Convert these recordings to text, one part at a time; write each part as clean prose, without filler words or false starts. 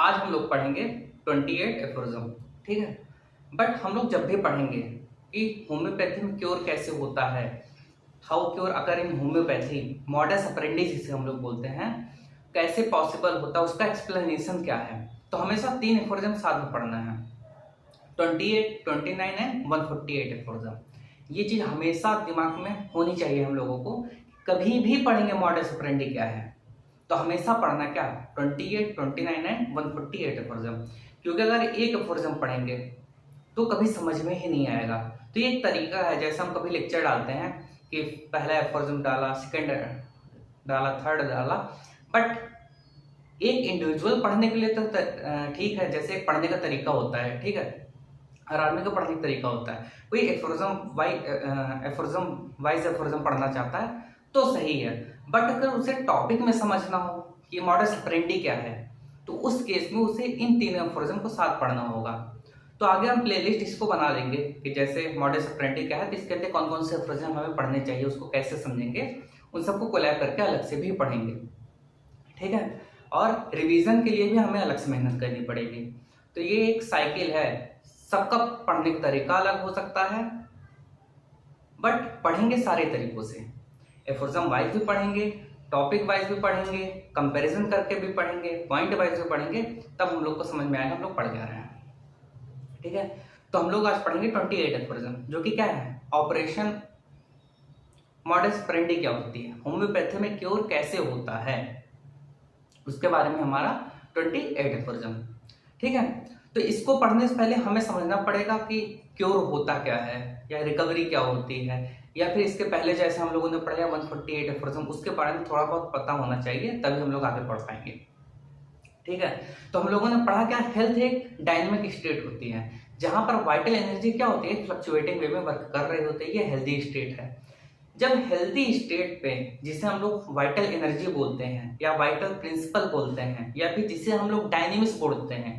आज हम लोग पढ़ेंगे 28 एफोरिज्म, ठीक है। बट हम लोग जब भी पढ़ेंगे कि होम्योपैथी में क्योर कैसे होता है, how cure occur in homeopathy, modus operandi जिसे हम लोग बोलते हैं, कैसे पॉसिबल होता है, उसका एक्सप्लेनेशन क्या है, तो हमेशा 3 एफोरिज्म साथ में पढ़ना है, 28, 29 एंड 148 एफोरिज्म। ये चीज हमेशा दिमाग में होनी चाहिए हम लोगों को। कभी भी पढ़ेंगे मॉडस ऑपरेंडी क्या है तो हमेशा पढ़ना क्या, 28, 29 एंड 148 एफोरिज्म। क्योंकि अगर एक एफोरिज्म पढ़ेंगे तो कभी समझ में ही नहीं आएगा। तो ये एक तरीका है, जैसे हम कभी लेक्चर डालते हैं कि पहला एफोरिज्म डाला, सेकंड डाला, थर्ड डाला, बट एक इंडिविजुअल पढ़ने के लिए तो ठीक है, जैसे एक पढ़ने का तरीका होता है, ठीक है, हर आदमी का पढ़ने का तरीका होता है। कोई एफोरिज्म वाइज एफोरिज्म पढ़ना चाहता है तो सही है, बट अगर उसे टॉपिक में समझना हो कि मॉडस ऑपरेंडी क्या है तो उस केस में उसे इन 3 एफोरिज्म को साथ पढ़ना होगा। तो आगे हम प्लेलिस्ट इसको बना देंगे कि जैसे मॉडस ऑपरेंडी क्या है तो इसके अंदर कौन कौन से एफोरिज्म हमें पढ़ने चाहिए, उसको कैसे समझेंगे, उन सबको कोलैब करके अलग से भी पढ़ेंगे, ठीक है। और रिवीजन के लिए भी हमें अलग से मेहनत करनी पड़ेगी। तो ये एक साइकिल है, सबका पढ़ने का तरीका अलग हो सकता है, बट पढ़ेंगे सारे तरीकों से, एफोरिज्म वाइज भी पढ़ेंगे, टॉपिक वाइज भी पढ़ेंगे, कंपैरिजन करके भी पढ़ेंगे, पॉइंट वाइज भी पढ़ेंगे, तब हम लोग को समझ में आएगा हम लोग पढ़ क्या रहे हैं, ठीक है। तो हम लोग आज पढ़ेंगे 28 एफोरिज्म, जो कि क्या है, ऑपरेशन मॉडस ऑपरेंडी क्या होती है, होम्योपैथी में क्योर कैसे होता है, उसके बारे में हमारा 28 एफोरिज्म, ठीक है। तो इसको पढ़ने से पहले हमें समझना पड़ेगा कि क्योर होता क्या है या रिकवरी क्या होती है, या फिर इसके पहले जैसे हम लोगों ने पढ़ा 148 एफोरिज्म, उसके बारे में थोड़ा बहुत पता होना चाहिए, तभी हम लोग आगे पढ़ पाएंगे, ठीक है। तो हम लोगों ने पढ़ा क्या, हेल्थ एक डायनेमिक स्टेट होती है जहां पर वाइटल एनर्जी क्या होती है, फ्लक्चुएटिंग वे में वर्क कर रहे होते हैं, ये हेल्दी स्टेट है। जब हेल्दी स्टेट पे, जिसे हम लोग वाइटल एनर्जी बोलते हैं या वाइटल प्रिंसिपल बोलते हैं या फिर जिसे हम लोग डायनेमिक्स बोलते हैं,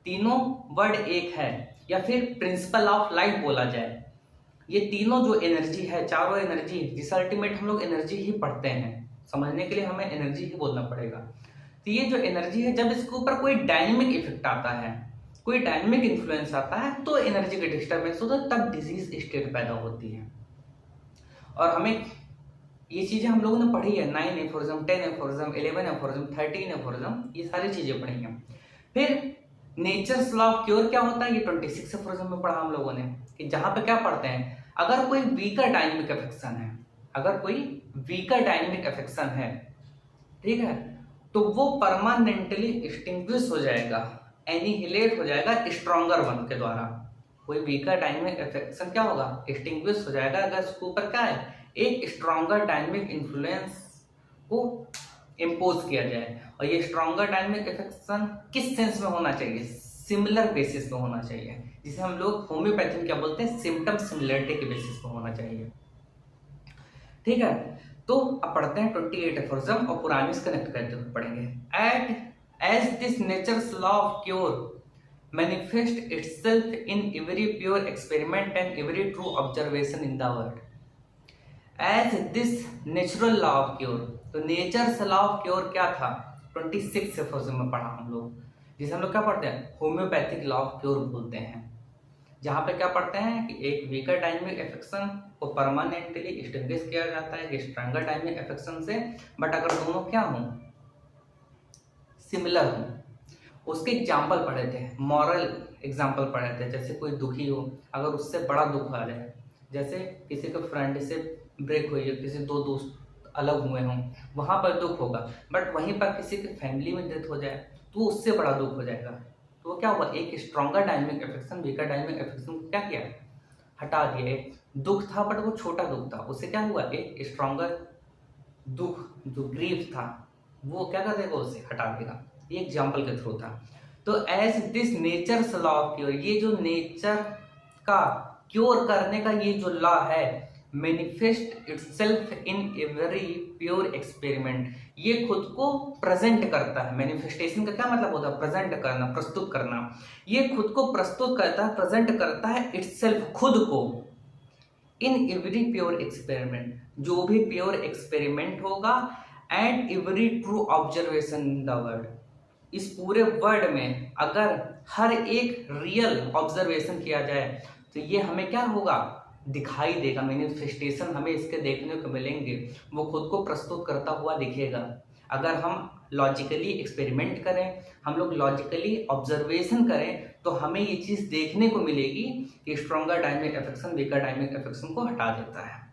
तीनों वर्ड एक है, या फिर प्रिंसिपल ऑफ लाइफ बोला जाए, ये तीनों जो एनर्जी है, चारों एनर्जी, जिसे अल्टीमेट हम लोग एनर्जी ही पढ़ते हैं, समझने के लिए हमें एनर्जी ही बोलना पड़ेगा। तो ये जो एनर्जी है, जब इसके ऊपर कोई डायनेमिक इफेक्ट आता है, कोई डायनेमिक इन्फ्लुएंस आता है, तो एनर्जी का डिस्टर्बेंस होता है, तब डिजीज स्टेट पैदा होती है। और हमें ये चीजें हम लोगों ने पढ़ी है, 9 एफोरिज्म, 10 एफोरिज्म, 11 एफोरिज्म, 13 एफोरिज्म, ये सारी चीजें पढ़ी हैं। फिर नेचर्स लॉ ऑफ क्योर क्या होता है, ये 26 एफोरिज्म में पढ़ा हम लोगों ने, कि जहां पे क्या पढ़ते हैं, अगर कोई वीकर डायनेमिक अफेक्शन है, अगर कोई वीकर डायनेमिक अफेक्शन है, ठीक है, तो वो परमानेंटली एक्सटिंग्विश हो जाएगा, एनिहिलेट हो जाएगा स्ट्रॉन्गर वन के द्वारा। कोई वीकर डायनेमिक अफेक्शन क्या होगा, एक्सटिंग्विश हो जाएगा अगर उसके ऊपर क्या है, एक स्ट्रॉन्गर डायनेमिक इन्फ्लुएंस को इम्पोज किया जाए। और ये स्ट्रॉन्गर डायनेमिक अफेक्शन किस सेंस में होना चाहिए, सिमिलर बेसिस पे होना चाहिए, जिसे हम लोग होम्योपैथी में क्या बोलते हैं, सिम्टम सिमिलरिटी के बेसिस पे होना चाहिए, ठीक है। तो अब पढ़ते हैं 28 एफोरिज्म और पुरानी से कनेक्ट करते हुए पढ़ेंगे। As this nature's law of cure manifest itself in every pure experiment and every true observation in the world. As this natural law of cure, तो नेचर्स लॉ ऑफ क्योर क्या था, 26 aphorism में पढ़ा हम लोग, जिसे हम लोग क्या पढ़ते हैं, होम्योपैथिक लॉ ऑफ क्योर बोलते हैं, जहां पे क्या पढ़ते हैं कि एक वीकर डायनेमिक एफेक्शन को परमानेंटली एक्सटिंग्विश किया जाता है स्ट्रॉन्गर डायनेमिक एफेक्शन से, बट अगर दोनों क्या हों, सिमिलर हों। उसके एग्जाम्पल पढ़े थे, मॉरल एग्जाम्पल पढ़े थे, जैसे कोई दुखी हो, अगर उससे बड़ा दुख आ जाए, जैसे किसी के फ्रेंड से ब्रेक हुई है, किसी 2 दोस्त अलग हुए हों, वहाँ पर दुख होगा, बट वहीं पर किसी के फैमिली में डेथ हो जाए तो उससे बड़ा दुख हो जाएगा। तो वो क्या हुआ, एक stronger dynamic affection weaker dynamic affection को क्या किया, हटा दिया। एक दुख था बट वो छोटा दुख था, उससे क्या हुआ, एक स्ट्रॉन्गर दुख जो ग्रीफ था वो क्या कर देगा, उसे हटा देगा। ये एग्जाम्पल के थ्रू था। तो as this nature's law of cure, ये जो नेचर का क्योर करने का ये जो लॉ है, manifest itself in every pure experiment, ये खुद को प्रेजेंट करता है। मैनिफेस्टेशन का क्या मतलब होता है, प्रेजेंट करना, प्रस्तुत करना। ये खुद को प्रस्तुत करता है, प्रेजेंट करता है इटसेल्फ, खुद को, इन एवरी प्योर एक्सपेरिमेंट, जो भी प्योर एक्सपेरिमेंट होगा, and every true observation in the world, इस पूरे वर्ल्ड में अगर हर एक रियल ऑब्जर्वेशन किया जाए तो ये हमें क्या होगा, दिखाई देगा, मैनिफेस्टेशन हमें इसके देखने को मिलेंगे, वो खुद को प्रस्तुत करता हुआ दिखेगा। अगर हम लॉजिकली एक्सपेरिमेंट करें, हम लोग लॉजिकली ऑब्जर्वेशन करें, तो हमें ये चीज़ देखने को मिलेगी कि stronger dynamic affection weaker dynamic affection को हटा देता है।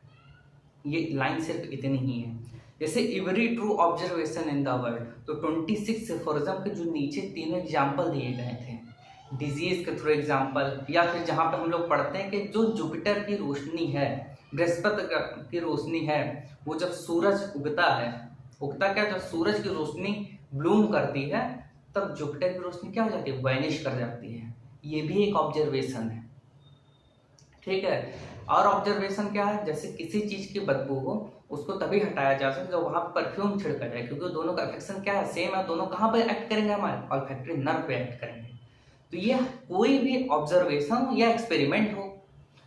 ये लाइन सिर्फ इतनी ही है। जैसे every true observation in the world, तो 26 सेफोरिज्म के जो नीचे तीनों एग्जाम्पल दिए गए थे, डिजीज के थ्रू एग्जाम्पल, या फिर जहाँ पे हम लोग पढ़ते हैं कि जो जुपिटर की रोशनी है, बृहस्पति की रोशनी है, वो जब सूरज उगता है, उगता क्या, जब सूरज की रोशनी ब्लूम करती है तब जुपिटर की रोशनी क्या हो जाती है, वैनिश कर जाती है। ये भी एक ऑब्जर्वेशन है, ठीक है। और ऑब्जर्वेशन क्या है, जैसे किसी चीज की बदबू हो उसको तभी हटाया जा सकता है जब वहां परफ्यूम छिड़का जाए, क्योंकि दोनों का अफेक्शन क्या है, सेम है। दोनों कहाँ पे एक्ट करेंगे, हमारे ऑल्फैक्टरी नर्व पे एक्ट करेंगे। तो ये कोई भी ऑब्जर्वेशन या एक्सपेरिमेंट हो,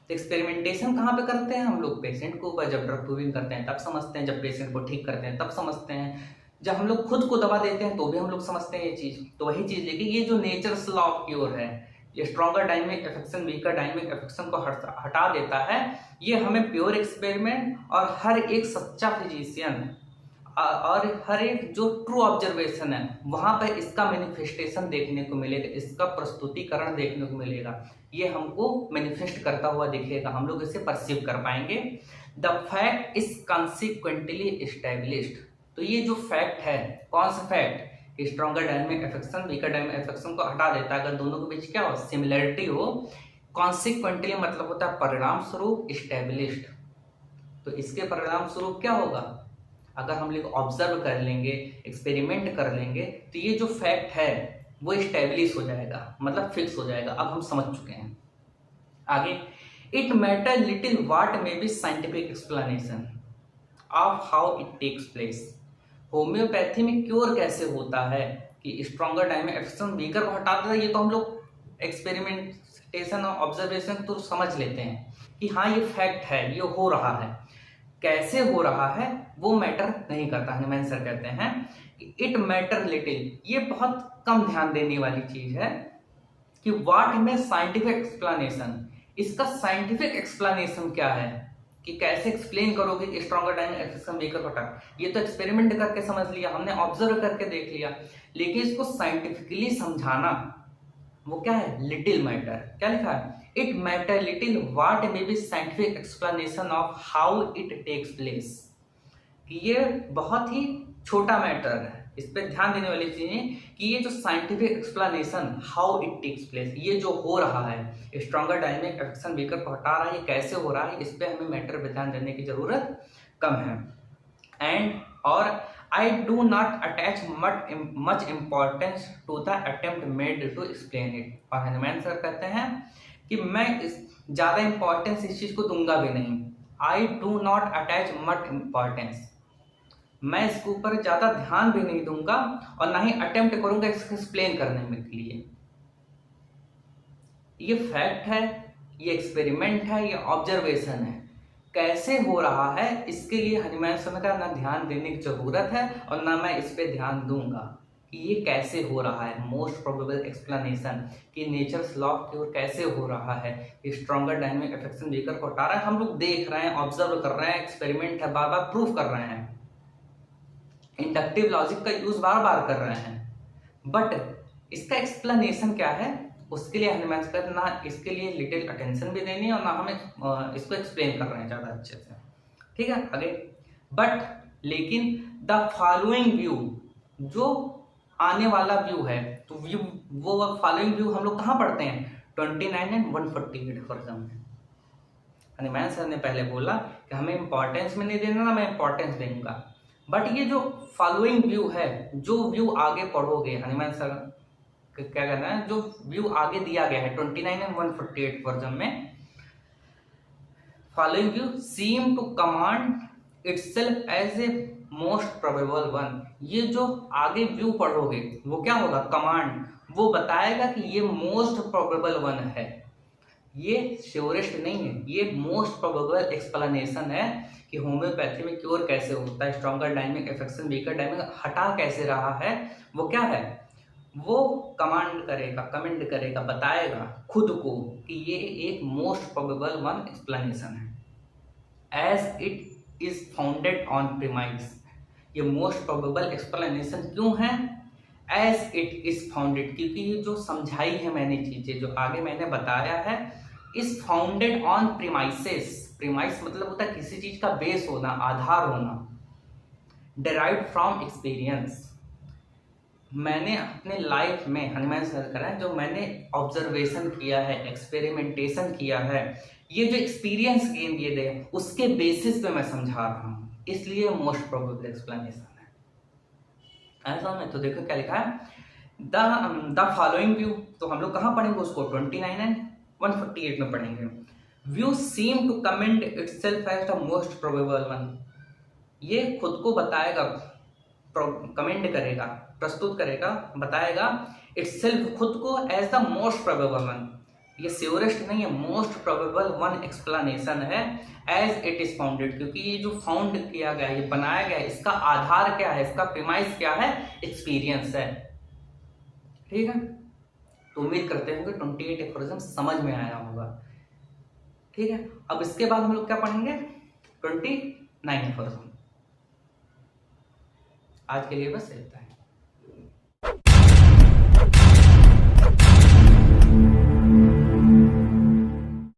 तो एक्सपेरिमेंटेशन कहाँ पे करते हैं हम लोग, पेशेंट को ऊपर, जब ड्रग प्रूविंग करते हैं तब समझते हैं, जब पेशेंट को ठीक करते हैं तब समझते हैं, जब हम लोग खुद को दवा देते हैं तो भी हम लोग समझते हैं ये चीज। तो वही चीज लेके ये जो नेचर्स लॉ ऑफ क्योर है, ये stronger dynamic affection weaker dynamic affection को हटा देता है। ये हमें प्योर एक्सपेरिमेंट और हर एक सच्चा फिजिशियन और हर एक जो ट्रू ऑब्जर्वेशन है वहां पर इसका मैनिफेस्टेशन देखने को मिलेगा, इसका प्रस्तुतिकरण देखने को मिलेगा, ये हमको मैनिफेस्ट करता हुआ दिखेगा, हम लोग इसे परसीव कर पाएंगे। The fact is consequently established, तो ये जो फैक्ट है, कौन सा fact, stronger dynamic affection weaker dynamic affection को हटा देता है अगर दोनों के बीच क्या हो, सिमिलरिटी हो। कॉन्सिक्वेंटली मतलब होता है परिणाम स्वरूप, एस्टेब्लिश्ड, तो इसके परिणाम स्वरूप क्या होगा, अगर हम लोग ऑब्जर्व कर लेंगे, एक्सपेरिमेंट कर लेंगे, तो ये जो फैक्ट है वो एस्टेब्लिश हो जाएगा, मतलब फिक्स हो जाएगा। अब हम समझ चुके हैं। आगे, it matter little what may be scientific explanation of how it takes place. Homeopathy में क्योर कैसे होता है कि स्ट्रॉन्गर डायनेमिक अफेक्शन वीकर को हटा देता है, ये तो हम लोग एक्सपेरिमेंटेशन और ऑब्जर्वेशन तो समझ लेते हैं कि हाँ ये फैक्ट है, ये हो रहा है। कैसे हो रहा है वो मैटर नहीं करता। हनुमान सर कहते हैं कि इट मैटर लिटिल, ये बहुत कम ध्यान देने वाली चीज है कि व्हाट में साइंटिफिक एक्सप्लेनेशन, इसका साइंटिफिक एक्सप्लेनेशन क्या है, कि कैसे एक्सप्लेन करोगे कि स्ट्रॉन्गर डायनेमिक अफेक्शन वीकर को हटा, ये तो एक्सपेरिमेंट करके समझ लिया हमने, ऑब्जर्व करके देख लिया, लेकिन इसको साइंटिफिकली समझाना वो क्या है, लिटिल मैटर। क्या लिखा है, it matter little what may be scientific explanation of how it takes place, कि ये बहुत ही छोटा मैटर है, इस पर ध्यान देने वाली चीज है कि ये जो scientific explanation how it takes place, ये जो हो रहा है स्ट्रॉन्गर डायनेमिक अफेक्शन वीकर को हटा रहा है, ये कैसे हो रहा है, इस पे हमें मैटर पे ध्यान देने की जरूरत कम है। एंड और I do not attach much importance to the attempt made to explain it। और हनुमान सर कहते हैं कि मैं ज़्यादा इंपॉर्टेंस इस चीज़ को दूंगा भी नहीं। I do not attach much importance, मैं इसके ऊपर ज़्यादा ध्यान भी नहीं दूंगा और ना ही अटेम्प्ट करूंगा इसको एक्सप्लेन करने में के लिए। ये फैक्ट है, ये एक्सपेरिमेंट है, ये ऑब्जर्वेशन है, कैसे हो रहा है इसके लिए हनुमान सर का ना ध्यान देने की जरूरत है और ना मैं इस पे ध्यान दूंगा कि ये कैसे हो रहा है। मोस्ट प्रोबेबल एक्सप्लेनेशन कि नेचर्स लॉ ऑफ क्योर कैसे हो रहा है, स्ट्रॉन्गर डायनेमिक अफेक्शन वीकर को हटा रहा है, हम लोग देख रहे हैं, ऑब्जर्व कर रहे हैं, एक्सपेरिमेंट है, बार बार प्रूव कर रहे हैं, इंडक्टिव लॉजिक का यूज बार बार कर रहे हैं, बट इसका एक्सप्लेनेशन क्या है उसके लिए हनुमान सर ना इसके लिए लिटिल अटेंशन भी देनी है और ना हम इसको एक्सप्लेन कर रहे हैं ज़्यादा अच्छे से, ठीक है। आगे, बट लेकिन द फॉलोइंग व्यू, जो आने वाला व्यू है, तो व्यू वो फॉलोइंग व्यू हम लोग कहाँ पढ़ते हैं, 29 एंड 148 वर्जन में। हनुमान सर ने पहले बोला कि हमें इंपॉर्टेंस में नहीं देना, ना मैं इंपॉर्टेंस दूंगा, बट ये जो फॉलोइंग व्यू है, जो व्यू आगे पढ़ोगे, हनुमान सर क्या कहना है, जो व्यू आगे दिया गया है 29 एंड 148 वर्जन में, following view seem to command itself as a most probable one. ये जो आगे व्यू पढ़ोगे वो क्या होगा, कमांड, वो बताएगा कि ये मोस्ट प्रोबेबल वन है, ये श्योरेस्ट नहीं है, ये मोस्ट प्रोबेबल एक्सप्लेनेशन है कि होम्योपैथी में क्योर कैसे होता है, stronger dynamic affection weaker dynamic हटा कैसे रहा है, वो क्या है, वो कमेंट करेगा, बताएगा खुद को कि ये एक मोस्ट प्रोबेबल वन एक्सप्लेनेशन है as it is founded on premise. ये मोस्ट प्रोबेबल एक्सप्लेनेशन क्यों है? एज इट इज फाउंडेड, क्योंकि ये जो समझाई है मैंने चीजें, जो आगे मैंने बताया है, is founded on premises. Premise मतलब होता है किसी चीज का बेस होना, आधार होना, डिराइव्ड फ्रॉम एक्सपीरियंस। मैंने अपने लाइफ में हनुमान सर करा है, जो मैंने ऑब्जर्वेशन किया है, एक्सपेरिमेंटेशन किया है, ये जो एक्सपीरियंस गेन किए थे उसके बेसिस पे मैं समझा रहा हूँ, इसलिए मोस्ट प्रोबेबल एक्सप्लेनेशन है। ऐसा में तो देखो क्या लिखा है, द फॉलोइंग व्यू। तो हम लोग कहाँ पढ़ेंगे उसको? 29 एंड 148 में पढ़ेंगे। View seem to comment itself as the most probable one. ये खुद को बताएगा, कमेंट करेगा, प्रस्तुत करेगा, बताएगा इटसेल्फ, खुद को, as the most probable one. ये श्योरेस्ट नहीं है, मोस्ट प्रोबेबल वन एक्सप्लेनेशन है एज इट इज फाउंडेड, क्योंकि ये जो फाउंड किया गया, ये बनाया गया, इसका आधार क्या है, इसका प्रीमाइस क्या है? एक्सपीरियंस है। ठीक है, तो उम्मीद करते हैं कि 28 एफोरिज्म समझ में आया होगा। ठीक है, अब इसके बाद हम लोग क्या पढ़ेंगे? 29 एफोरिज्म। आज के लिए बस इतना है।